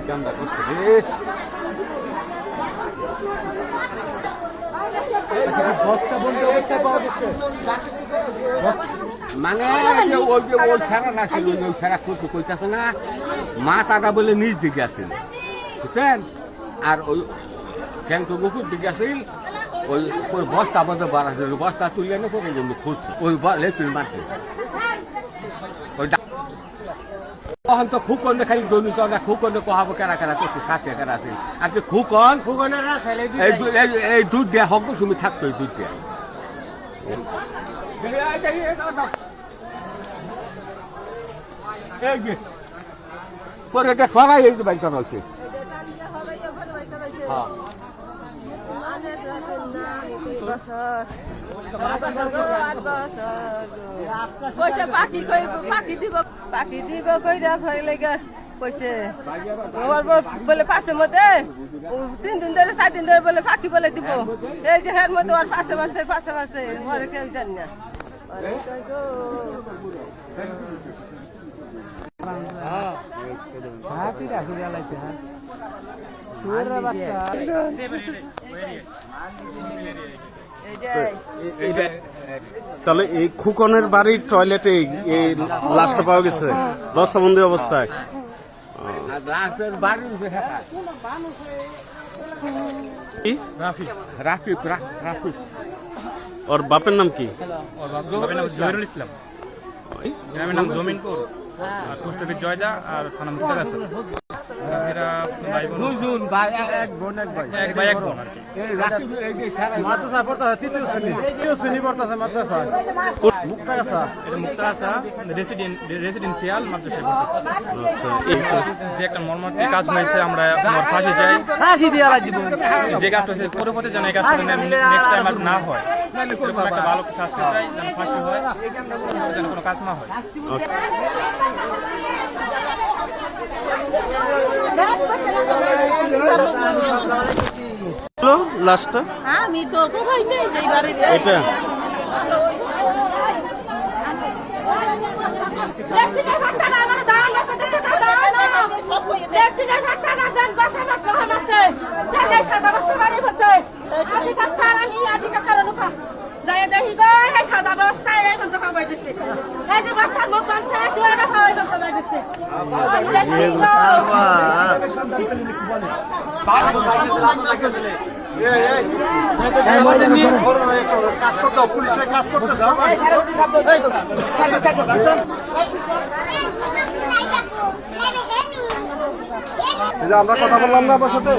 কামটা করছে বেশ। বস্তা বন্ধ অবস্থায় পাওয়া গেছে, মানে ওই যে ওই সারা রাখছিল, ওই সারা করতে কইতাছে না, মাথাটা বলে নিচ দিকে আসেন, বুঝছেন? আর ওই ট্যাঙ্ক বুকুর দিকে আসেন, ওই ওই বস্তা বন্ধ বাড়াছিল, বস্তা তুলে এনে করে জন্য খুঁজছে ওই লেফিন মারতে। তখন তো খুকনে খালি দৈনিক খুকনে কহাবো কেনা কেনা করছে, সাথে কেনা আছে। আর যে খুকন এই দুধ দেওয়া হোক তুমি থাকতো, এই দুধ দেওয়া পরে এটা সরাই এই বাড়ি করা হচ্ছে। পয়সা পাখি পাখি দিব কইরা ভয় লাগে কইছে বলে পাশে মধ্যে 3 দিন ধরে 4 দিন ধরে বলে ফাঁকি বলে দিব। এই যে হের মধ্যে ওর পাশে পাশে ঘরে কেউ জানি না। তাহলে এই খুকনের বাড়ির টয়লেটে এই লাশটা পাওয়া গেছে বস্তাবন্দি অবস্থায়। ওর বাপের নাম কি? জহিরুল ইসলাম, গ্রামের নাম জমিনপুর, পোস্ট অফিস জয়দা, আর থানা মুক্তাগাছা। এরা ভাই বোন, এক ভাই এক বোন আর কি। মুক্তাগাছা রেসিডেন্সিয়াল মাদ্রাসায় যে একটা মর্মান্তিক কাজ হয়েছে, আমরা ফাঁসি চাই, যে কাজটা হয়েছে পরবর্তী যেন এই কাজটা নেক্সট টাইম আর না হয়, এরকম একটা ভালো শাস্তি চাই, যেন ফাঁসি হয়, যেন কোনো কাজ না হয়। লাশটা আমি তো ভাই নেই যে বাড়ি এটা সাদা বস্তায় মুখ বানছে পুলিশের কাজ করতে দাও। আমরা কথা বললাম না আপনার সাথে।